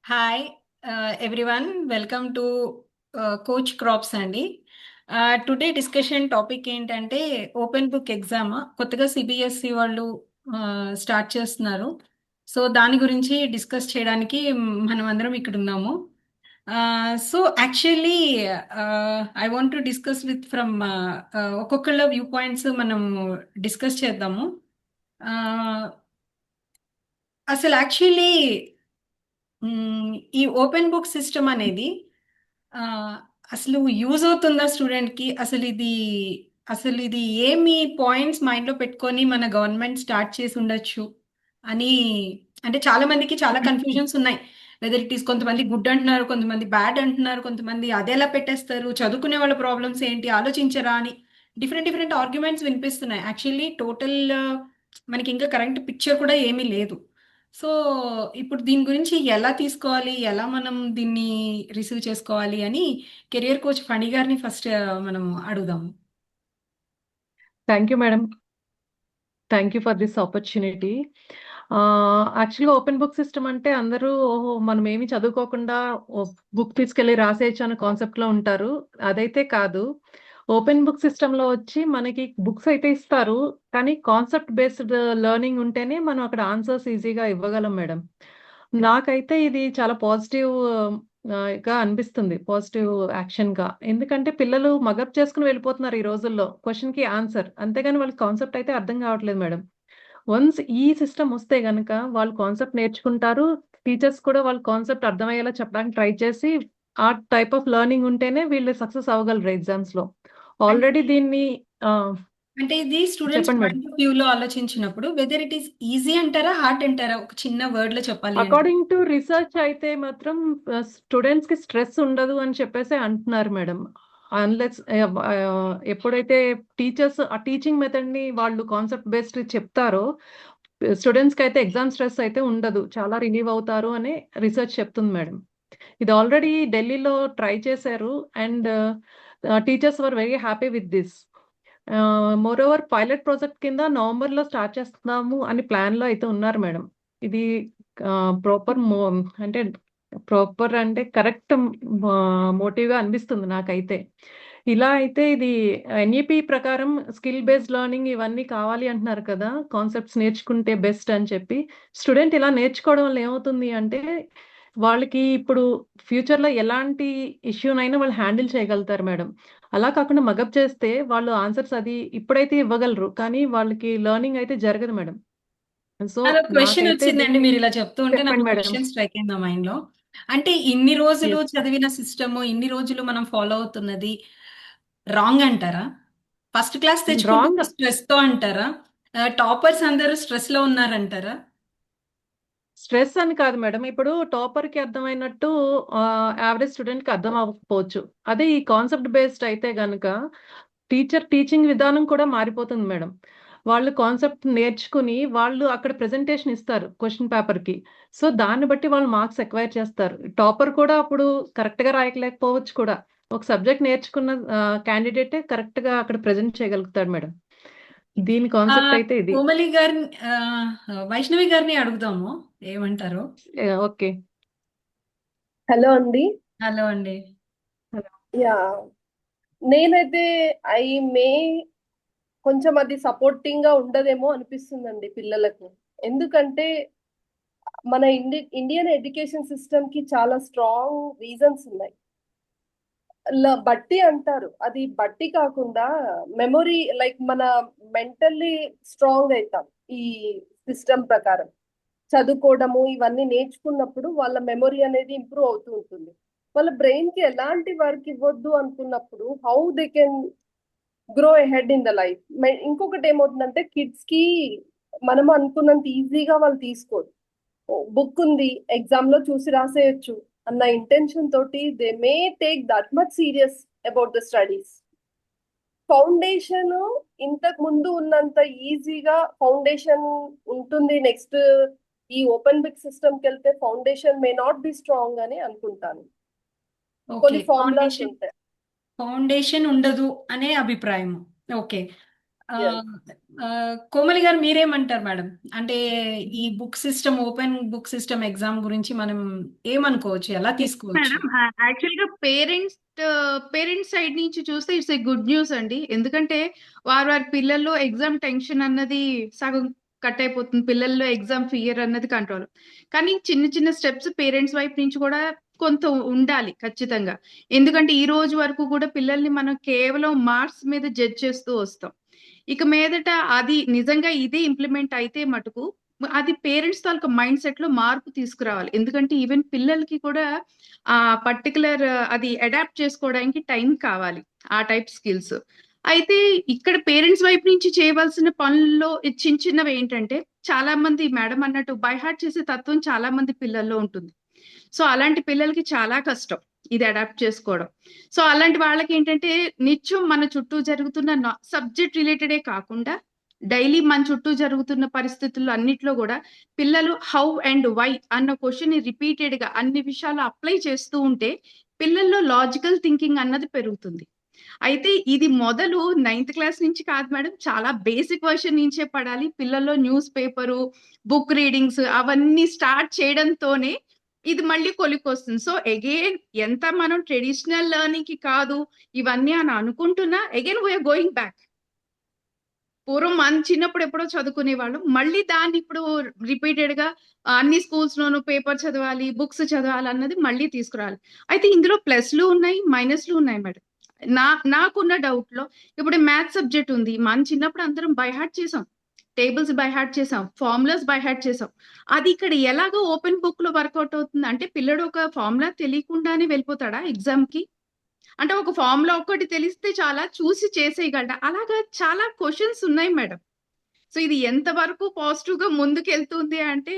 Hi, everyone. Welcome to Coach Crops అండి. Today discussion topic ఏంటంటే open book exam కొత్తగా CBSE వాళ్ళు start చేస్తున్నారు. సో దాని గురించి డిస్కస్ చేయడానికి మనం అందరం ఇక్కడ ఉన్నాము. So actually I want to discuss with from ఒక్కొక్కళ్ళ వ్యూ పాయింట్స్ మనం డిస్కస్ చేద్దాము. Uh, అసలు యాక్చువల్లీ ఈ ఓపెన్ బుక్ సిస్టమ్ అనేది ఆ, అసలు యూజ్ అవుతుందా స్టూడెంట్ కి? అసలు ఇది ఏమి పాయింట్స్ మైండ్ లో పెట్టుకొని మన గవర్నమెంట్ స్టార్ట్ చేసి ఉండొచ్చు అని. అంటే చాలా మందికి చాలా కన్ఫ్యూజన్స్ ఉన్నాయి. వెదర్ ఇట్ ఈస్ కొంతమంది గుడ్ అంటున్నారు, కొంతమంది బ్యాడ్ అంటున్నారు, కొంతమంది అదేలా పెట్టేస్తారు, చదువుకునే వాళ్ళ ప్రాబ్లమ్స్ ఏంటి ఆలోచించరా అని డిఫరెంట్ డిఫరెంట్ ఆర్గ్యుమెంట్స్ వినిపిస్తున్నాయి. యాక్చువల్లీ టోటల్ మనకి ఇంకా కరెంట్ పిక్చర్ కూడా ఏమీ లేదు. సో ఇప్పుడు దీని గురించి ఎలా తీసుకోవాలి, ఎలా మనం దీన్ని రిసీవ్ చేసుకోవాలి అని కెరియర్ కోచ్ ఫణి గారిని ఫస్ట్ మనం అడుగుదాము. Thank you madam. Thank you for this opportunity. యాక్చువల్గా ఓపెన్ బుక్ సిస్టమ్ అంటే అందరూ ఓహో మనం ఏమి చదువుకోకుండా బుక్ తీసుకెళ్ళి రాసేయచ్చు అనే కాన్సెప్ట్లో ఉంటారు. అదైతే కాదు. ఓపెన్ బుక్ సిస్టంలో వచ్చి మనకి బుక్స్ అయితే ఇస్తారు, కానీ కాన్సెప్ట్ బేస్డ్ లెర్నింగ్ ఉంటేనే మనం అక్కడ ఆన్సర్స్ ఈజీగా ఇవ్వగలం మేడం. నాకైతే ఇది చాలా పాజిటివ్ గా అనిపిస్తుంది, పాజిటివ్ యాక్షన్ గా. ఎందుకంటే పిల్లలు మగప్ చేసుకుని వెళ్ళిపోతున్నారు ఈ రోజుల్లో, క్వశ్చన్ కి ఆన్సర్, అంతేగాని వాళ్ళకి కాన్సెప్ట్ అయితే అర్థం కావట్లేదు మేడం. వన్స్ ఈ సిస్టమ్ వస్తే గనక వాళ్ళు కాన్సెప్ట్ నేర్చుకుంటారు. టీచర్స్ కూడా వాళ్ళ కాన్సెప్ట్ అర్థమయ్యేలా చెప్పడానికి ట్రై చేసి ఆ టైప్ ఆఫ్ లెర్నింగ్ ఉంటేనే వీళ్ళు సక్సెస్ అవ్వగలరు ఎగ్జామ్స్ లో. ఆల్రెడీ అంటే దీన్ని అంటే ఇది స్టూడెంట్స్ చెప్పండి మేడం. పాయింట్ ఆఫ్ వ్యూ లో ఆలోచించినప్పుడు వెదర్ ఇట్ ఈస్ ఈజీ అంటారా, హార్డ్ అంటారా? ఒక చిన్న వర్డ్ లో చెప్పాలి అంటే అకార్డింగ్ టు రీసెర్చ్ అయితే మాత్రం స్టూడెంట్స్ కి స్ట్రెస్ ఉండదు అని చెప్పేసి అంటున్నారు మేడం. అన్లెస్ ఎప్పుడైతే టీచర్స్ ఆ టీచింగ్ మెథడ్ ని వాళ్ళు కాన్సెప్ట్ బేస్డ్ చెప్తారో స్టూడెంట్స్ కి అయితే ఎగ్జామ్ స్ట్రెస్ అయితే ఉండదు, చాలా రిలీవ్ అవుతారు అని రీసెర్చ్ చెప్తుంది మేడం. ఇది ఆల్రెడీ ఢిల్లీలో ట్రై చేశారు and teachers were very happy with this. More over pilot project కింద నవంబర్ లో స్టార్ట్ చేస్తున్నాము అని ప్లాన్ లో అయితే ఉన్నారు మేడం. ఇది ప్రాపర్ అంటే ప్రాపర్ అంటే కరెక్ట్ మోటివ్ గా అనిపిస్తుంది నాకైతే. ఇలా అయితే ఇది ఎన్ఈపి ప్రకారం స్కిల్ బేస్డ్ లెర్నింగ్ ఇవన్నీ కావాలి అంటున్నారు కదా, కాన్సెప్ట్స్ నేర్చుకుంటే బెస్ట్ అని చెప్పి. స్టూడెంట్ ఇలా నేర్చుకోవడం వల్ల ఏమవుతుంది అంటే వాళ్ళకి ఇప్పుడు ఫ్యూచర్ లో ఎలాంటి ఇష్యూనైనా వాళ్ళు హ్యాండిల్ చేయగలుగుతారు మేడం. అలా కాకుండా మగప్ చేస్తే వాళ్ళు ఆన్సర్స్ అది ఇప్పుడైతే ఇవ్వగలరు, కానీ వాళ్ళకి లెర్నింగ్ అయితే జరగదు మేడం. సో నాకు క్వశ్చన్ నాకైతే వచ్చిందండి. దీన్ని మీరు ఇలా చెప్తూ ఉంటే నాకు చెప్పండి మేడం. క్వశ్చన్ స్ట్రైక్ అయింది మైండ్ లో. అంటే ఇన్ని రోజులు ఎస్. చదివిన సిస్టమ్, ఇన్ని రోజులు మనం ఫాలో అవుతున్నది రాంగ్ అంటారా? First class wrong. తెచ్చుకుంటుంది స్ట్రెస్ తో అంటారా? టాపర్స్ అందరూ స్ట్రెస్ లో ఉన్నారంటారా? స్ట్రెస్ అని కాదు మేడం. ఇప్పుడు టాపర్ కి అర్థమైనట్టు యావరేజ్ స్టూడెంట్ కి అర్థం అవ్వకపోవచ్చు. అదే ఈ కాన్సెప్ట్ బేస్డ్ అయితే గనుక టీచర్ టీచింగ్ విధానం కూడా మారిపోతుంది మేడం. వాళ్ళు కాన్సెప్ట్ నేర్చుకుని వాళ్ళు అక్కడ ప్రెజెంటేషన్ ఇస్తారు క్వశ్చన్ పేపర్ కి. సో దాన్ని బట్టి వాళ్ళు మార్క్స్ ఎక్వైర్ చేస్తారు. టాపర్ కూడా అప్పుడు కరెక్ట్ గా రాయలేకపోవచ్చు కూడా. ఒక సబ్జెక్ట్ నేర్చుకున్న క్యాండిడేట్ కరెక్ట్ గా అక్కడ ప్రెజెంట్ చేయగలుగుతాడు మేడం. దీని ఆ, కాన్సెప్ట్ అయితే ఇది. కోమలి గారిని వైష్ణవి గారిని అడుగుదాము, ఏమంటారు? ఓకే. హలో అండి. హలో అండి. యా, నేనైతే ఐ మే కొంచెం అది సపోర్టింగ్ గా ఉండదేమో అనిపిస్తుందండి పిల్లలకు. ఎందుకంటే మన ఇండియన్ ఎడ్యుకేషన్ సిస్టమ్ కి చాలా స్ట్రాంగ్ రీజన్స్ ఉన్నాయి. బట్టి అంటారు, అది బట్టి కాకుండా మెమొరీ, లైక్ మన మెంటల్లీ స్ట్రాంగ్ అవుతాం ఈ సిస్టమ్ ప్రకారం. చదువుకోవడము ఇవన్నీ నేర్చుకున్నప్పుడు వాళ్ళ మెమొరీ అనేది ఇంప్రూవ్ అవుతూ ఉంటుంది. వాళ్ళ బ్రెయిన్ కి ఎలాంటి వర్క్ ఇవ్వద్దు అనుకున్నప్పుడు how they can grow ahead in the life. ఇంకొకటి ఏమవుతుందంటే కిడ్స్ కి మనం అనుకున్నంత ఈజీగా వాళ్ళు తీసుకోరు. బుక్ ఉంది, ఎగ్జామ్ లో చూసి రాసేయచ్చు అన్న ఇంటెన్షన్ తోటి they may take that much serious about the studies. Foundation ఇంతకు ముందు ఉన్నంత ఈజీగా ఫౌండేషన్ ఉంటుంది. నెక్స్ట్ ఈ ఓపెన్ బుక్ సిస్టమ్ కి వెళ్తే foundation may not be strong అని అనుకుంటాను. ఓకే, కొన్ని ఫార్ములాస్ ఫౌండేషన్ ఉంటాయి. ఫౌండేషన్ ఉండదు అనే అభిప్రాయం. ఓకే. ఆ, Yes. కోమలి గారు మీరేమంటారు మేడం? అంటే ఈ book system, open book system exam గురించి మనం ఏమనుకోవచ్చు, ఎలా తీసుకోవచ్చు? మేడం యాక్చువల్ గా పేరెంట్స్ సైడ్ నుంచి చూస్తే ఇట్స్ ఏ గుడ్ న్యూస్ అండి. ఎందుకంటే వారి పిల్లల్లో ఎగ్జామ్ టెన్షన్ అన్నది సగం కట్ అయిపోతుంది, పిల్లల్లో ఎగ్జామ్ ఫియర్ అన్నది కంట్రోల్. కానీ చిన్న చిన్న స్టెప్స్ పేరెంట్స్ వైపు నుంచి కూడా కొంత ఉండాలి ఖచ్చితంగా. ఎందుకంటే ఈ రోజు వరకు కూడా పిల్లల్ని మనం కేవలం మార్క్స్ మీద జడ్జ్ చేస్తూ వస్తాం. ఇక మీదట అది నిజంగా ఇదే ఇంప్లిమెంట్ అయితే మటుకు అది పేరెంట్స్ తాలూకా మైండ్ సెట్ లో మార్పు తీసుకురావాలి. ఎందుకంటే ఈవెన్ పిల్లలకి కూడా ఆ పర్టికులర్ అది అడాప్ట్ చేసుకోవడానికి టైం కావాలి, ఆ టైప్ స్కిల్స్. అయితే ఇక్కడ పేరెంట్స్ వైపు నుంచి చేయవలసిన పనుల్లో ఈ చిన్న చిన్నవి ఏంటంటే, చాలా మంది మేడం అన్నట్టు బై హార్ట్ చేసే తత్వం చాలా మంది పిల్లల్లో ఉంటుంది. సో అలాంటి పిల్లలకి చాలా కష్టం ఇది అడాప్ట్ చేసుకోవడం. సో అలాంటి వాళ్ళకి ఏంటంటే నిత్యం మన చుట్టూ జరుగుతున్న సబ్జెక్ట్ రిలేటెడే కాకుండా డైలీ మన చుట్టూ జరుగుతున్న పరిస్థితుల్లో అన్నిట్లో కూడా పిల్లలు హౌ అండ్ వై అన్న క్వశ్చన్ ని రిపీటెడ్ గా అన్ని విషయాలు అప్లై చేస్తూ ఉంటే పిల్లల్లో లాజికల్ థింకింగ్ అన్నది పెరుగుతుంది. అయితే ఇది మొదలు 9th క్లాస్ నుంచి కాదు మేడం, చాలా బేసిక్ వర్షన్ నుంచే పడాలి. పిల్లల్లో న్యూస్ పేపరు, బుక్ రీడింగ్స్ అవన్నీ స్టార్ట్ చేయడంతోనే ఇది మళ్ళీ కొలికొస్తుంది. సో అగైన్ ఎంత మనం ట్రెడిషనల్ లెర్నింగ్ కి కాదు ఇవన్నీ అని అనుకుంటున్నా, అగైన్ వీఆర్ గోయింగ్ బ్యాక్. పూర్వం మన చిన్నప్పుడు ఎప్పుడో చదువుకునే వాళ్ళు, మళ్ళీ దాన్ని ఇప్పుడు రిపీటెడ్ గా అన్ని స్కూల్స్ లోను పేపర్ చదవాలి, బుక్స్ చదవాలి అన్నది మళ్ళీ తీసుకురావాలి. అయితే ఇందులో ప్లస్లు ఉన్నాయి, మైనస్లు ఉన్నాయి మేడం. నాకున్న డౌట్ లో ఇప్పుడు మ్యాథ్స్ సబ్జెక్ట్ ఉంది, మన చిన్నప్పుడు అందరం బై హార్ట్ చేసాం, టేబుల్స్ బై హార్ట్ చేసాం, ఫార్ములాస్ బై హార్ట్ చేసాం. అది ఇక్కడ ఎలాగో ఓపెన్ బుక్ లో వర్కౌట్ అవుతుంది అంటే పిల్లడు ఒక ఫార్ములా తెలియకుండానే వెళ్ళిపోతాడా ఎగ్జామ్ కి? అంటే ఒక ఫార్ములా ఒక్కటి తెలిస్తే చాలా చూసి చేసేయగలడా? అలాగా చాలా క్వశ్చన్స్ ఉన్నాయి మేడం. సో ఇది ఎంత వరకు పాజిటివ్ గా ముందుకు వెళ్తుంది అంటే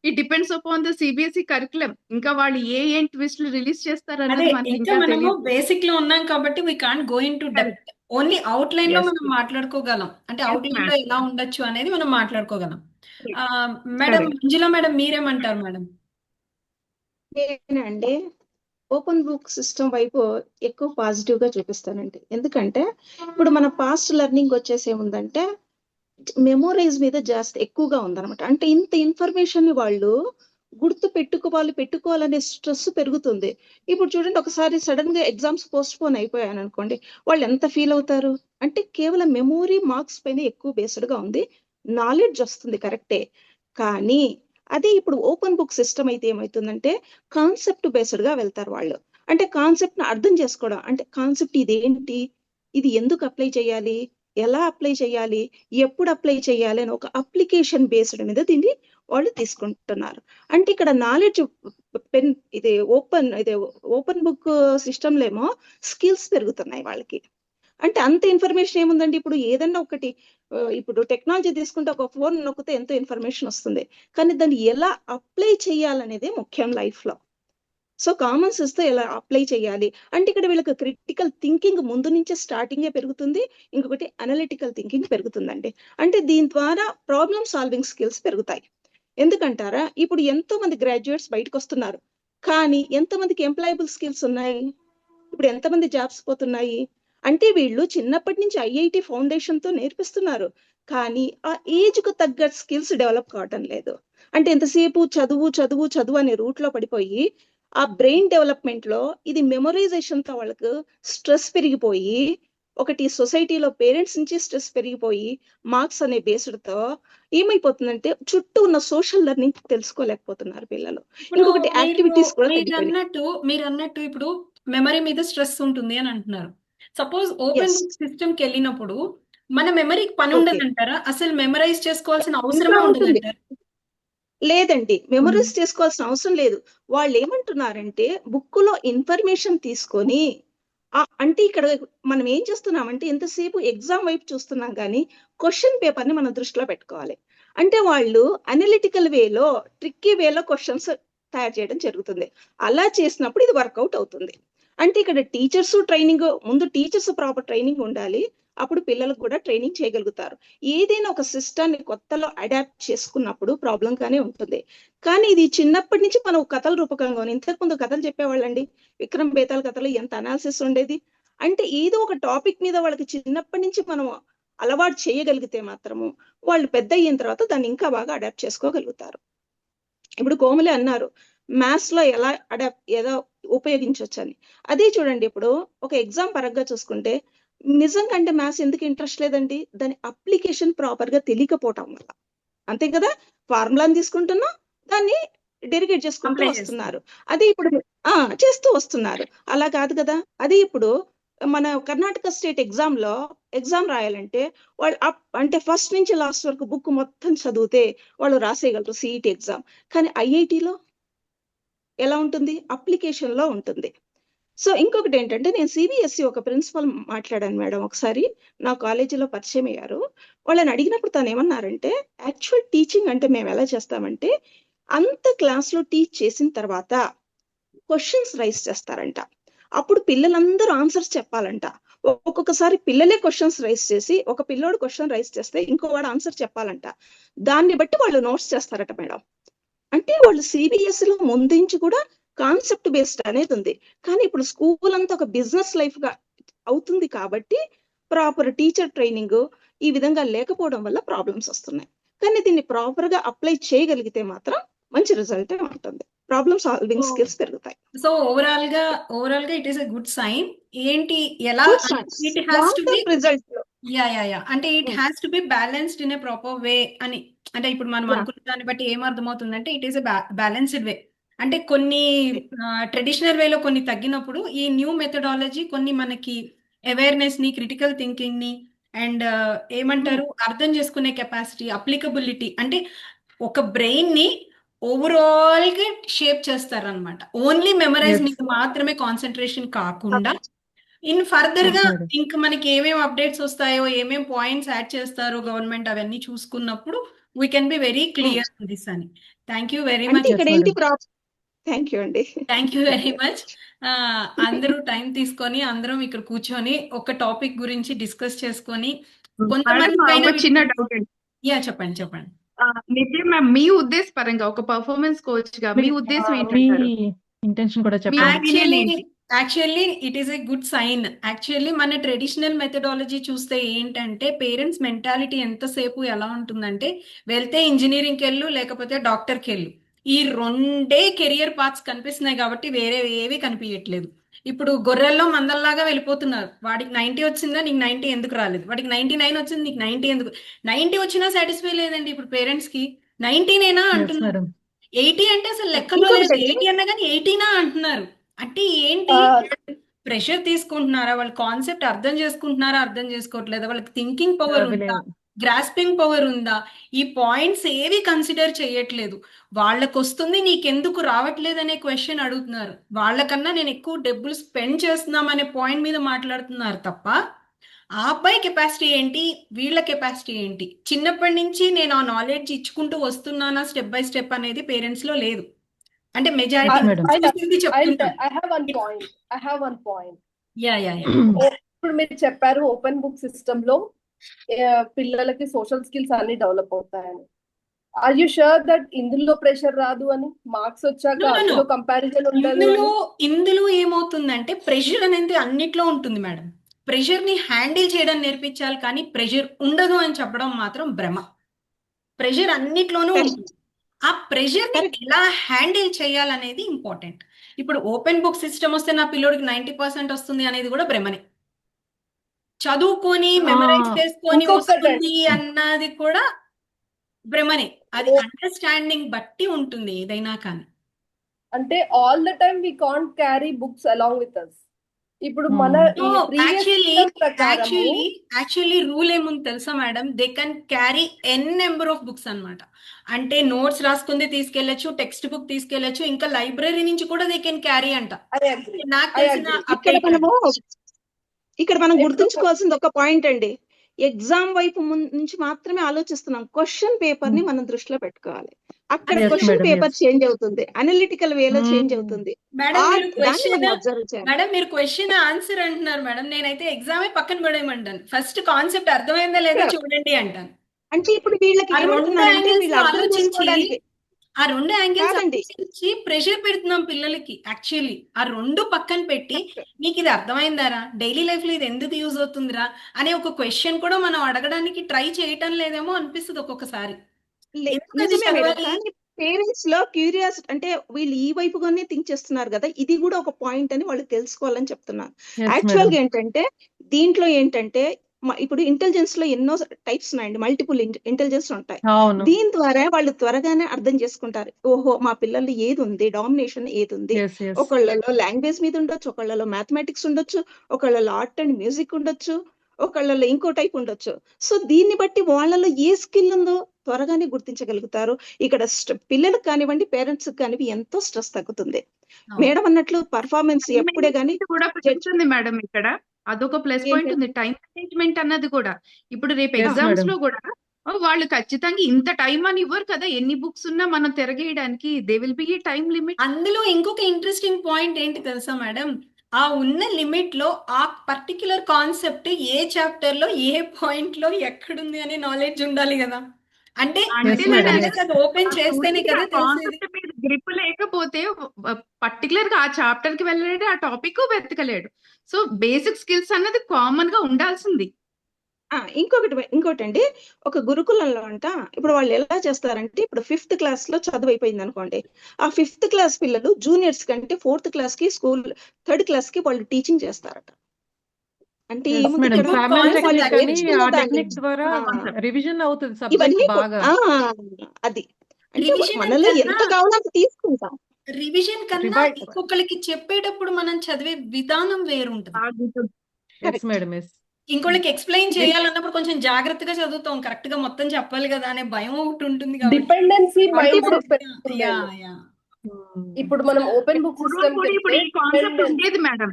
it depends upon the CBSE curriculum. ఇంకా వాళ్ళు ఏం ట్విస్ట్లు రిలీజ్ చేస్తారు అదే అన్నది మనకి ఇంకా ఇంకా మనము తెలియదు. బేసిక్ లో ఉన్నాం కాబట్టి we can't go in to depth. Only out line లో Yes. మనం మాట్లాడుకోగలం, అంటే Yes, అవుట్ లైన్ లో ma'am. ఎలా ఉండొచ్చు అనేది మనం మాట్లాడుకోగలం. Correct. Madam Correct. మంజుల మేడం మీరేమంటారు మేడం? నేనండి ఓపెన్ బుక్ సిస్టమ్ వైపు ఎక్కువ పాజిటివ్ గా చూపిస్తానండి. ఎందుకంటే ఇప్పుడు మన పాస్ట్ లెర్నింగ్ వచ్చేసి ఏముందంటే మెమోరైజ్ మీద జాస్తి ఎక్కువగా ఉందన్నమాట. అంటే ఇంత ఇన్ఫర్మేషన్ ని వాళ్ళు పెట్టుకోవాలనే స్ట్రెస్ పెరుగుతుంది. ఇప్పుడు చూడండి, ఒకసారి సడన్ గా ఎగ్జామ్స్ పోస్ట్ పోన్ అయిపోయాను అనుకోండి, వాళ్ళు ఎంత ఫీల్ అవుతారు? అంటే కేవలం మెమోరీ మార్క్స్ పైన ఎక్కువ బేస్డ్ గా ఉంది. నాలెడ్జ్ వస్తుంది కరెక్టే, కానీ అదే ఇప్పుడు ఓపెన్ బుక్ సిస్టమ్ అయితే ఏమవుతుందంటే కాన్సెప్ట్ బేస్డ్ గా వెళ్తారు వాళ్ళు. అంటే కాన్సెప్ట్ ని అర్థం చేసుకోవడం, అంటే కాన్సెప్ట్ ఇదేంటి, ఇది ఎందుకు అప్లై చేయాలి, ఎలా అప్లై చేయాలి, ఎప్పుడు అప్లై చేయాలి అని ఒక అప్లికేషన్ బేస్డ్ మీద దీన్ని వాళ్ళు తీసుకుంటున్నారు. అంటే ఇక్కడ నాలెడ్జ్ ఇది ఓపెన్ బుక్ సిస్టమ్ లేమో స్కిల్స్ పెరుగుతున్నాయి వాళ్ళకి. అంటే అంత ఇన్ఫర్మేషన్ ఏముందండి, ఇప్పుడు ఏదన్నా ఒకటి ఇప్పుడు టెక్నాలజీ తీసుకుంటే ఒక ఫోన్ నొక్కితే ఎంతో ఇన్ఫర్మేషన్ వస్తుంది, కానీ దాన్ని ఎలా అప్లై చేయాలనేది ముఖ్యం లైఫ్ లో. సో కామన్ సెన్స్ తో ఎలా అప్లై చేయాలి అంటే ఇక్కడ వీళ్ళకి క్రిటికల్ థింకింగ్ ముందు నుంచే స్టార్టింగే పెరుగుతుంది. ఇంకొకటి అనలిటికల్ థింకింగ్ పెరుగుతుందండి. అంటే దీని ద్వారా ప్రాబ్లమ్ సాల్వింగ్ స్కిల్స్ పెరుగుతాయి. ఎందుకంటారా, ఇప్పుడు ఎంతో మంది గ్రాడ్యుయేట్స్ బయటకు వస్తున్నారు, కానీ ఎంతమందికి ఎంప్లాయబుల్ స్కిల్స్ ఉన్నాయి? ఇప్పుడు ఎంతమంది జాబ్స్ పోతున్నాయి? అంటే వీళ్ళు చిన్నప్పటి నుంచి ఐఐటి ఫౌండేషన్ తో నేర్పిస్తున్నారు, కానీ ఆ ఏజ్ కు తగ్గ స్కిల్స్ డెవలప్ కావటం లేదు. అంటే ఎంతసేపు చదువు చదువు చదువు అనే రూట్ లో పడిపోయి ఆ బ్రెయిన్ డెవలప్మెంట్ లో ఇది మెమొరైజేషన్ తో వాళ్ళకు స్ట్రెస్ పెరిగిపోయి, ఒకటి సొసైటీలో పేరెంట్స్ నుంచి స్ట్రెస్ పెరిగిపోయి మార్క్స్ అనే బేస్డ్ తో ఏమైపోతుందంటే చుట్టూ ఉన్న సోషల్ లెర్నింగ్ తెలుసుకోలేకపోతున్నారు పిల్లలు. ఇప్పుడు ఇంకొకటి యాక్టివిటీస్ కూడా తగ్గిపోయినాయి. మీరు అన్నట్టు ఇప్పుడు మెమరీ మీద స్ట్రెస్ ఉంటుంది అని అంటున్నారు. Suppose open Yes. Book system కి వెళ్ళినప్పుడు మన మెమరీకి పని Okay. ఉండదంటారా? అసలు మెమరైజ్ చేసుకోవాల్సిన ఇంకా అవసరమే ఉంటుంది. ఉండదంటారా? లేదండి, మెమరీస్ చేసుకోవాల్సిన అవసరం లేదు. వాళ్ళు ఏమంటున్నారంటే బుక్ లో ఇన్ఫర్మేషన్ తీసుకొని అంటే ఇక్కడ మనం ఏం చేస్తున్నామంటే ఎంతసేపు ఎగ్జామ్ వైపు చూస్తున్నాం, కానీ క్వశ్చన్ పేపర్ ని మనం దృష్టిలో పెట్టుకోవాలి. అంటే వాళ్ళు అనలిటికల్ వేలో, ట్రిక్కీ వేలో క్వశ్చన్స్ తయారు చేయడం జరుగుతుంది. అలా చేసినప్పుడు ఇది వర్కౌట్ అవుతుంది. అంటే ఇక్కడ ముందు టీచర్స్ ప్రాపర్ ట్రైనింగ్ ఉండాలి, అప్పుడు పిల్లలకు కూడా ట్రైనింగ్ చేయగలుగుతారు. ఏదైనా ఒక సిస్టాన్ని కొత్తలో అడాప్ట్ చేసుకున్నప్పుడు ప్రాబ్లం గానే ఉంటుంది. కానీ ఇది చిన్నప్పటి నుంచి మనం కథల రూపకంగా ఇంతకు ముందు కథలు చెప్పేవాళ్ళండి, విక్రమ్ బేతాల్ కథలు ఎంత అనాలిసిస్ ఉండేది. అంటే ఏదో ఒక టాపిక్ మీద వాళ్ళకి చిన్నప్పటి నుంచి మనం అలవాటు చేయగలిగితే మాత్రము వాళ్ళు పెద్ద అయిన తర్వాత దాన్ని ఇంకా బాగా అడాప్ట్ చేసుకోగలుగుతారు. ఇప్పుడు కోమలి అన్నారు మ్యాథ్స్ లో ఎలా ఉపయోగించవచ్చు అని. అదే చూడండి, ఇప్పుడు ఒక ఎగ్జామ్ పరంగా చూసుకుంటే నిజంగా అంటే మ్యాథ్స్ ఎందుకు ఇంట్రెస్ట్ లేదండి, దాని అప్లికేషన్ ప్రాపర్ గా తెలియకపోవటం వల్ల. అంతే కదా, ఫార్ములాని తీసుకుంటున్నా దాన్ని డెరిగేట్ చేసుకుంటూ అప్లై వస్తున్నారు. అదే ఇప్పుడు చేస్తూ వస్తున్నారు. అలా కాదు కదా. అదే ఇప్పుడు మన కర్ణాటక స్టేట్ ఎగ్జామ్ రాయాలంటే వాళ్ళు అంటే ఫస్ట్ నుంచి లాస్ట్ వరకు బుక్ మొత్తం చదివితే వాళ్ళు రాసేయగలరు సిఈటి ఎగ్జామ్. కానీ ఐఐటిలో ఎలా ఉంటుంది, అప్లికేషన్ లో ఉంటుంది. సో ఇంకొకటి ఏంటంటే, నేను సిబిఎస్ఈ ఒక ప్రిన్సిపల్ మాట్లాడాను మేడం ఒకసారి, నా కాలేజీలో పరిచయం అయ్యారు. వాళ్ళని అడిగినప్పుడు తను ఏమన్నారంటే, యాక్చువల్ టీచింగ్ అంటే మేము ఎలా చేస్తామంటే, అంత క్లాస్ లో టీచ్ చేసిన తర్వాత క్వశ్చన్స్ రైజ్ చేస్తారంట. అప్పుడు పిల్లలందరూ ఆన్సర్స్ చెప్పాలంట. ఒక్కొక్కసారి పిల్లలే క్వశ్చన్స్ రైజ్ చేసి, ఒక పిల్లోడు క్వశ్చన్ రైజ్ చేస్తే ఇంకో వాడు ఆన్సర్ చెప్పాలంట. దాన్ని బట్టి వాళ్ళు నోట్స్ చేస్తారట మేడం. అంటే వాళ్ళు సిబిఎస్ఈలో ముందుంచి కూడా కాన్సెప్ట్ బేస్డ్ అనేది ఉంది. కానీ ఇప్పుడు స్కూల్ అంతా ఒక బిజినెస్ లైఫ్ గా అవుతుంది కాబట్టి ప్రాపర్ టీచర్ ట్రైనింగ్ ఈ విధంగా లేకపోవడం వల్ల ప్రాబ్లమ్స్ వస్తున్నాయి. కానీ దీన్ని ప్రాపర్ గా అప్లై చేయగలిగితే మాత్రం మంచి రిజల్ట్ ఉంటుంది, ప్రాబ్లమ్ సాల్వింగ్ స్కిల్స్ పెరుగుతాయి. సో ఓవరాల్ గా it is a good sign. ఏంటి ఎలా it has to be result యా అంటే it has to be balanced in a proper way అని. అంటే ఇప్పుడు మనం అనుకున్న దాన్ని బట్టి ఏం అర్థమవుతుందంటే it is a balanced way. అంటే కొన్ని ట్రెడిషనల్ వేలో కొన్ని తగ్గినప్పుడు ఈ న్యూ మెథడాలజీ కొన్ని మనకి అవేర్నెస్ ని, క్రిటికల్ థింకింగ్ ని అండ్ ఏమంటారు అర్థం చేసుకునే కెపాసిటీ, అప్లికబిలిటీ, అంటే ఒక బ్రెయిన్ ని ఓవరాల్ గా షేప్ చేస్తారనమాట. ఓన్లీ మెమరైజ్ మీద మాత్రమే కాన్సన్ట్రేషన్ కాకుండా ఇన్ ఫర్దర్ గా ఇంకా మనకి ఏమేమి అప్డేట్స్ వస్తాయో, ఏమేం పాయింట్స్ యాడ్ చేస్తారో గవర్నమెంట్, అవన్నీ చూసుకున్నప్పుడు we can be very clear this అని. Thank you very much. ఇక్కడ ఏంటి థ్యాంక్ యూ అండి. Thank you very much. అందరూ టైం తీసుకొని అందరం ఇక్కడ కూర్చొని ఒక టాపిక్ గురించి డిస్కస్ చేసుకొని కొంతమంది చిన్న డౌట్ అండి. యా చెప్పండి. నితిన్ మ్యామ్, మీ ఉద్దేశపరంగా ఒక పర్ఫార్మెన్స్ కోచ్ గా మీ ఉద్దేశం ఏంటంటారు? ఇంటెన్షన్ కూడా చెప్పండి. Actually it is a good sign. Actually మన ట్రెడిషనల్ మెథడాలజీ చూస్తే ఏంటంటే పేరెంట్స్ మెంటాలిటీ ఎంతసేపు ఎలా ఉంటుందంటే, వెళ్తే ఇంజనీరింగ్కి వెళ్ళు లేకపోతే డాక్టర్కి వెళ్ళు, ఈ రెండే కెరియర్ పాత్స్ కనిపిస్తున్నాయి కాబట్టి వేరే ఏవి కనిపించట్లేదు. ఇప్పుడు గొర్రెల్లో మందల్లాగా వెళ్ళిపోతున్నారు. వాడికి 90 వచ్చిందా, నీకు 90 ఎందుకు రాలేదు? వాడికి 99 వచ్చింది, నీకు 90 ఎందుకు? 90 వచ్చినా సాటిస్ఫై లేదండి ఇప్పుడు పేరెంట్స్ కి. 90నేనా అంటున్నారు. 80 అంటే అసలు లెక్కలో లేదు. 80 అన్నా కానీ 80నా అంటున్నారు. అంటే ఏంటి, ప్రెషర్ తీసుకుంటున్నారా? వాళ్ళ కాన్సెప్ట్ అర్థం చేసుకుంటున్నారా, అర్థం చేసుకోవట్లేదా? వాళ్ళకి థింకింగ్ పవర్ ఉందా, గ్రాస్పింగ్ పవర్ ఉందా? ఈ పాయింట్స్ ఏవి కన్సిడర్ చేయట్లేదు. వాళ్ళకు వస్తుంది, నీకెందుకు రావట్లేదు అనే క్వశ్చన్ అడుగుతున్నారు. వాళ్ళకన్నా నేను ఎక్కువ డబ్బులు స్పెండ్ చేస్తున్నాం అనే పాయింట్ మీద మాట్లాడుతున్నారు తప్ప ఆ అబ్బాయి కెపాసిటీ ఏంటి, వీళ్ళ కెపాసిటీ ఏంటి, చిన్నప్పటి నుంచి నేను ఆ నాలెడ్జ్ ఇచ్చుకుంటూ వస్తున్నానా స్టెప్ బై స్టెప్ అనేది పేరెంట్స్ లో లేదు. అంటే మెజారిటీ ఇప్పుడు మీరు చెప్పారు ఓపెన్ బుక్ సిస్టమ్ లో పిల్లలకి సోషల్ స్కిల్స్ అన్ని డెవలప్ అవుతాయని. ఆర్ యు షూర్ దట్ ఇందులో ప్రెషర్ రాదు అని? మార్క్స్ వచ్చాక అందులో కంపారిజన్ ఉండదు. ఇందులో ఏమవుతుందంటే ప్రెషర్ అనేది అన్నిట్లో ఉంటుంది మేడం. ప్రెషర్ ని హ్యాండిల్ చేయడం నేర్పించాలి, కానీ ప్రెషర్ ఉండదు అని చెప్పడం మాత్రం భ్రమ. ప్రెషర్ అన్నిట్లోనూ ఉంటుంది. ఆ ప్రెషర్ ని ఎలా హ్యాండిల్ చేయాలనేది ఇంపార్టెంట్. ఇప్పుడు ఓపెన్ బుక్ సిస్టమ్ వస్తే నా పిల్లోడికి 90% వస్తుంది అనేది కూడా భ్రమనే. చదువుకొని మెమరైజ్ చేసుకొని వస్తుంది అన్నది కూడా భ్రమనే. అది అండర్స్టాండింగ్ బట్టి ఉంటుంది ఏదైనా కానీ. అంటే all the time we can't carry books along with us. ఇప్పుడు మన యాక్చువల్లీ రూల్ ఏముంది తెలుసా madam? They can carry n number of books అన్నమాట. అంటే నోట్స్ రాసుకుంది తీసుకెళ్లొచ్చు, టెక్స్ట్ బుక్ తీసుకెళ్లొచ్చు, ఇంకా లైబ్రరీ నుంచి కూడా దే కెన్ క్యారీ అంట. నాకు తెలిసిన ఇక్కడ మనం గుర్తుంచుకోవాల్సింది ఒక పాయింట్ అండి, ఎగ్జామ్ వైపు నుంచి మాత్రమే ఆలోచిస్తున్నాం. క్వశ్చన్ పేపర్ ని మనం దృష్టిలో పెట్టుకోవాలి. అక్కడ క్వశ్చన్ పేపర్ చేంజ్ అవుతుంది, అనలిటికల్ వేలో చేంజ్ అవుతుంది. మేడం మీరు క్వశ్చన్ ఆన్సర్ అంటున్నారు మేడం, నేనైతే ఎగ్జామే పక్కన పడేయమంటాను. ఫస్ట్ కాన్సెప్ట్ అర్థమైందా లేదా చూడండి అంటాను. అంటే ఇప్పుడు వీళ్ళకి ఆ రెండు యాంగిల్స్ కాదండి ఆలోచించి ప్రెషర్ పెడుతున్నాం పిల్లలకి. యాక్చువల్లీ ఆ రెండు పక్కన పెట్టి నీకు ఇది అర్థమైందారా, డైలీ లైఫ్ లో ఇది ఎందుకు యూజ్ అవుతుందిరా అనే ఒక క్వశ్చన్ కూడా మనం అడగడానికి ట్రై చేయటం లేదేమో అనిపిస్తుంది ఒక్కొక్కసారి. ఎందుకు అది నిజమే మేడం, చదవాలి? కానీ పేరెంట్స్ లో క్యూరియాసిటీ అంటే వీళ్ళు ఈ వైపుగానే థింక్ చేస్తున్నారు కదా, ఇది కూడా ఒక పాయింట్ అని వాళ్ళు తెలుసుకోవాలని చెప్తున్నారు. Yes actual madam. గా ఏంటంటే దీంట్లో ఏంటంటే ఇప్పుడు ఇంటెలిజెన్స్ లో ఎన్నో టైప్స్ ఉన్నాయండి, మల్టిపుల్ ఇంటెలిజెన్స్ ఉంటాయి. అవును. దీని ద్వారా వాళ్ళు త్వరగానే అర్థం చేసుకుంటారు, ఓహో మా పిల్లలు ఏది ఉంది, డామినేషన్ ఏది ఉంది. ఎస్ ఎస్ ఒకళ్ళలో లాంగ్వేజ్ మీద ఉండొచ్చు, ఒకళ్ళలో మ్యాథమెటిక్స్ ఉండొచ్చు, ఒకళ్ళలో ఆర్ట్ అండ్ మ్యూజిక్ ఉండొచ్చు, ఒకళ్ళలో ఇంకో టైప్ ఉండొచ్చు. సో దీన్ని బట్టి వాళ్ళలో ఏ స్కిల్ ఉందో త్వరగానే గుర్తించగలుగుతారు. ఇక్కడ పిల్లలకు కానివ్వండి, పేరెంట్స్ కానివ్వండి ఎంతో స్ట్రెస్ తగ్గుతుంది. అవును. మేడం అన్నట్లు పర్ఫార్మెన్స్ టైం ఎప్పుడే గానీ మేనేజ్మెంట్ కూడా జడ్జ్ పెరుగుతుంది మేడం ఇక్కడ. అదొక ప్లస్ పాయింట్ ఉంది, టైం మేనేజ్మెంట్ అన్నది కూడా. ఇప్పుడు రేపు ఎస్ ఎగ్జామ్స్ మేడం. లో కూడా వాళ్ళు ఖచ్చితంగా ఇంత టైం అని ఇవ్వరు కదా, ఎన్ని బుక్స్ ఉన్నా మనం తిరగేయడానికి. They will be a time limit. అందులో ఇంకొక ఇంట్రెస్టింగ్ పాయింట్ ఏంటి తెలుసా మేడం, ఆ ఉన్న లిమిట్ లో ఆ పర్టిక్యులర్ కాన్సెప్ట్ ఏ చాప్టర్ లో ఏ పాయింట్ లో ఎక్కడుంది అనే నాలెడ్జ్ ఉండాలి కదా. అంటే అంటే ఎస్ మేడం. పిల్లలకి అది ఓపెన్ చేస్తేనే కదా తెలిసేది. కాన్సెప్ట్ మీద గ్రిప్ లేకపోతే పర్టికులర్ గా ఆ చాప్టర్ కి వెళ్ళలేడు, ఆ టాపిక్ వెతకలేడు. సో బేసిక్ స్కిల్స్ అన్నది కామన్ గా ఉండాల్సింది. ఇంకోటి అండి, ఒక గురుకులంలో ఇప్పుడు వాళ్ళు ఎలా చేస్తారంటే, ఇప్పుడు 5th క్లాస్ లో చదువు అయిపోయింది అనుకోండి, ఆ 5th క్లాస్ పిల్లలు జూనియర్స్ కంటే 4th క్లాస్ కి స్కూల్ 3rd క్లాస్ కి వాళ్ళు టీచింగ్ చేస్తారట. అంటే ఎస్ ఏముంది మేడం. ఇక్కడ ఇంకొక ఫ్యామిలీ concept వాళ్ళు టెక్నిక్ అని నేర్చుకున్న ఆ దాన్ని టెక్నిక్ ద్వారా Concept. రివిజన్ అవుతుంది సబ్జెక్ట్ ఇవన్నీ బాగా. అది అంటే రివిజన్ మనలో ఎంత కన్నా కావాలో అంత తీసుకుంటాం. రివిజన్ కన్నా రివైజ్. ఇంకొకరికి చెప్పేటప్పుడు మనం చదివే విధానం వేరుంటుంది. Yes Correct. మేడం. ఎస్ ఇంకోళ్ళకి ఎక్స్ప్లెయిన్ చేయాలన్నప్పుడు కొంచెం జాగ్రత్తగా చదువుతాం, కరెక్ట్ గా మొత్తం చెప్పాలి కదా అనే భయం ఒకటి ఉంటుంది కాబట్టి. డిపెండెన్సీ మైండ్ ఇప్పుడు- సెట్ పెరుగుతుంది. యా యా ఇప్పుడు మనం ఓపెన్ బుక్ సిస్టమ్ కి ఇప్పుడు వెళ్తే ఈ కాన్సెప్ట్ dependence- ఉండేది మేడం.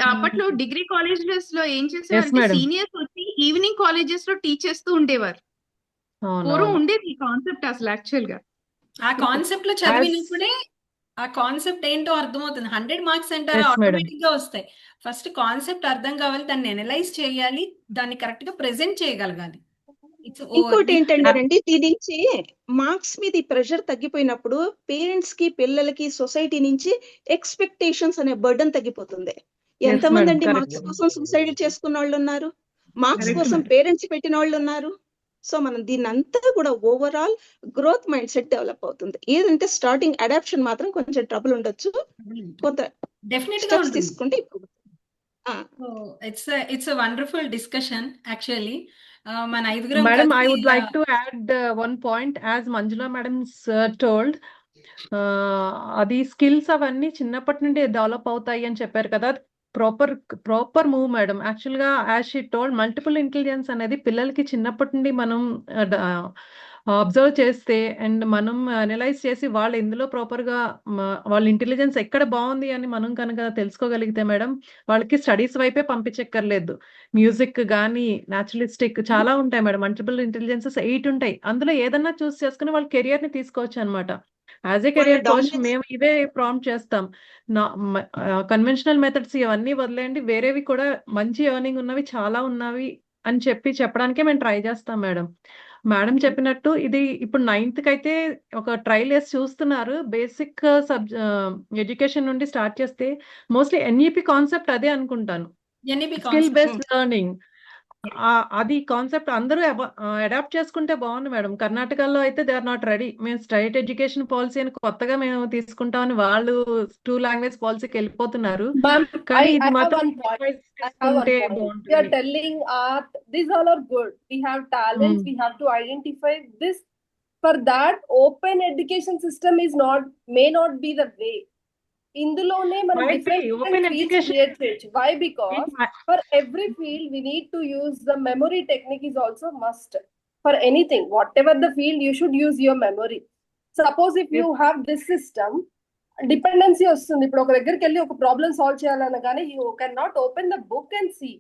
అప్పట్లో డిగ్రీ కాలేజెస్ లో ఏం ఎస్ చేసేవారంటే మేడం. సీనియర్స్ వచ్చి ఈవినింగ్ కాలేజెస్ లో టీచ్ చేస్తూ ఉండేవారు. పూర్వం అవునవును. ఉండేది ఈ కాన్సెప్ట్ అసలు యాక్చువల్ గా. ఆ కాన్సెప్ట్ లో చదివినప్పుడే ఆ కాన్సెప్ట్ ఏంటో అర్థమవుతుంది. 100 మార్క్స్ అంటారా ఎస్ మేడం. ఆటోమేటిక్ గా వస్తాయి. ఫస్ట్ కాన్సెప్ట్ అర్థం కావాలి, దాన్ని అనలైజ్ చేయాలి, దాన్ని కరెక్ట్ గా ప్రెజెంట్ చేయగలగాలి. ఇంకోటి ఏంటంటే దీని నుంచి మార్క్స్ మీద ఈ ప్రెషర్ తగ్గిపోయినప్పుడు పేరెంట్స్ కి, పిల్లలకి, సొసైటీ నుంచి ఎక్స్పెక్టేషన్స్ అనే బర్డన్ తగ్గిపోతుంది. ఎంతమంది madam, అండి correct. మార్క్స్ కోసం సూసైడ్ చేసుకున్న వాళ్ళు ఉన్నారు, మార్క్స్ Correct, కోసం madam. పేరెంట్స్ పెట్టిన వాళ్ళు ఉన్నారు. సో మనం దీన్ని అంతా కూడా overall growth mind set develop అవుతుంది. ఏదంటే స్టార్టింగ్ అడాప్షన్ మాత్రం కొంచెం ట్రబుల్ ఉండొచ్చు, కొంత డెఫినెట్ గా స్టెప్స్ ఉంటుంది. తీసుకుంటే ఇప్పుడు ఇట్స్ వండర్ఫుల్ డిస్కషన్ యాక్చువల్లీ. మన ఐదుగురం Madam, I కలిసి would like to add one point. As Manjula madam's told, అది స్కిల్స్ అవన్నీ చిన్నప్పటి నుండి డెవలప్ అవుతాయి అని చెప్పారు కదా. Proper move madam. యాక్చువల్ గా as she told, multiple intelligence అనేది పిల్లలకి చిన్నప్పటి నుండి మనం అబ్జర్వ్ చేస్తే అండ్ మనం అనలైజ్ చేసి వాళ్ళు ఎందులో ప్రాపర్ గా వాళ్ళ ఇంటెలిజెన్స్ ఎక్కడ బాగుంది అని మనం కనుక తెలుసుకోగలిగితే మేడం, వాళ్ళకి స్టడీస్ వైపే పంపించక్కర్లేదు. మ్యూజిక్ కానీ, న్యాచురలిస్టిక్ చాలా ఉంటాయి మేడం. మల్టిపుల్ ఇంటెలిజెన్సెస్ 8 ఉంటాయి. అందులో ఏదన్నా చూస్ చేసుకుని వాళ్ళ కెరియర్ ని తీసుకోవచ్చు అనమాట. As a career coach dominance- మేము ఇవే ప్రాంప్ట్ చేస్తాం. కన్వెన్షనల్ మెథడ్స్ ఇవన్నీ వదిలేండి, వేరేవి కూడా మంచి ఎర్నింగ్ ఉన్నవి చాలా ఉన్నవి అని చెప్పడానికే మేము ట్రై చేస్తాం మేడం. మేడం చెప్పినట్టు ఇది ఇప్పుడు 9th కి అయితే ఒక ట్రైల్ వేసి చూస్తున్నారు. బేసిక్ ఎడ్యుకేషన్ నుండి స్టార్ట్ చేస్తే మోస్ట్లీ ఎన్ఈపి కాన్సెప్ట్ అదే అనుకుంటాను, NEP skill concept. Based learning. అది కాన్సెప్ట్ అందరూ అడాప్ట్ చేసుకుంటే బాగుంది మేడం. కర్ణాటకలో అయితే దే ఆర్ నాట్ రెడీ. మేము స్ట్రైట్ ఎడ్యుకేషన్ పాలసీ అని కొత్తగా మేము తీసుకుంటామని వాళ్ళు 2 లాంగ్వేజ్ పాలసీకి వెళ్ళిపోతున్నారు. Ma'am, కానీ I ఇది have మాత్రం one point. I have one తీసుకుంటే point. We are బాగుంటుంది. telling art, these all are good. We have talents, we have to identify this. For that, open education system may not be the way. ఇందులోనే మనం Might be. different Open fields education- create చేయొచ్చు. Why? Because for every field we need to use the memory technique is also must. For anything, whatever the field, you should use your memory. Suppose if you have this system, dependency వస్తుంది. ఇప్పుడు ఒక దగ్గరికి వెళ్ళి ఒక problem solve చేయాలనగానే you can not open the book and see.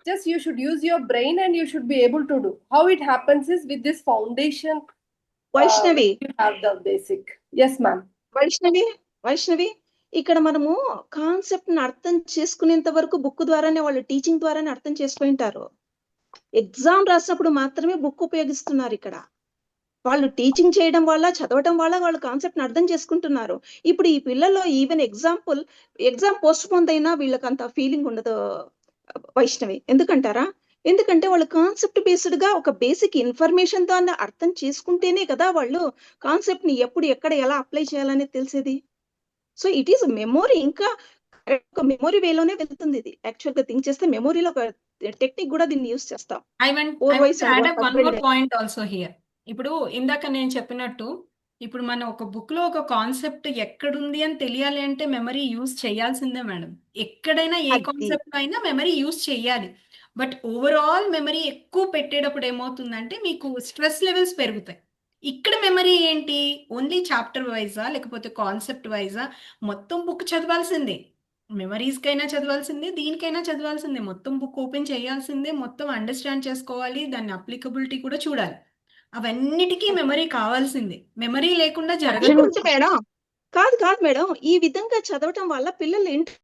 Just you should use your brain and you should be able to do. How it happens is with this foundation. Vaishnavi you have the basic. Yes, ma'am. Vaishnavi ఇక్కడ మనము concept ని అర్థం చేసుకునేంత వరకు book ద్వారానే, వాళ్ళు teaching ద్వారానే అర్థం చేసుకుంటారు. ఎగ్జామ్ రాసినప్పుడు మాత్రమే బుక్ ఉపయోగిస్తున్నారు ఇక్కడ. వాళ్ళు టీచింగ్ చేయడం వల్ల, చదవటం వల్ల వాళ్ళు కాన్సెప్ట్ని అర్థం చేసుకుంటున్నారు. ఇప్పుడు ఈ పిల్లల్లో ఈవెన్ ఎగ్జామ్ పోస్ట్ పోన్ అయినా వీళ్ళకి అంత ఫీలింగ్ ఉండదు వైష్ణవి. ఎందుకంటారా? ఎందుకంటే వాళ్ళు కాన్సెప్ట్ బేస్డ్ గా ఒక బేసిక్ ఇన్ఫర్మేషన్ దాన్ని అర్థం చేసుకుంటేనే కదా వాళ్ళు కాన్సెప్ట్ ని ఎప్పుడు ఎక్కడ ఎలా అప్లై చేయాలనేది తెలిసేది. So it is memory. ఇంకా ఒక మెమొరీ వేలోనే వెళ్తుంది ఇది. యాక్చువల్ గా థింక్ చేస్తే మెమొరీలో ఒక టెక్నిక్ కూడా దీన్ని యూస్ చేస్తాం. I want Four to wise and add one up one husband more and- point also here. ఇప్పుడు ఇందాక నేను చెప్పినట్టు ఇప్పుడు మన ఒక బుక్ లో ఒక కాన్సెప్ట్ ఎక్కడుంది అని తెలియాలి అంటే మెమరీ యూజ్ చేయాల్సిందే మేడం. ఎక్కడైనా ఏ అది. కాన్సెప్ట్ అయినా మెమరీ యూజ్ చేయాలి. బట్ ఓవరాల్ మెమరీ ఎక్కువ పెట్టేటప్పుడు ఏమవుతుందంటే మీకు స్ట్రెస్ లెవెల్స్ పెరుగుతాయి. ఇక్కడ మెమరీ ఏంటి? ఓన్లీ చాప్టర్ వైజా లేకపోతే కాన్సెప్ట్ వైజా? మొత్తం బుక్ చదవాల్సిందే. మెమరీస్కైనా చదవాల్సిందే, దీనికైనా చదవాల్సిందే. మొత్తం బుక్ ఓపెన్ చేయాల్సిందే, మొత్తం అండర్స్టాండ్ చేసుకోవాలి, దాని అప్లికబిలిటీ కూడా చూడాలి. అవన్నిటికీ మెమరీ కావాల్సిందే. మెమరీ లేకుండా జరగదు. మేడం కాదు మేడం, ఈ విధంగా చదవటం వల్ల పిల్లలు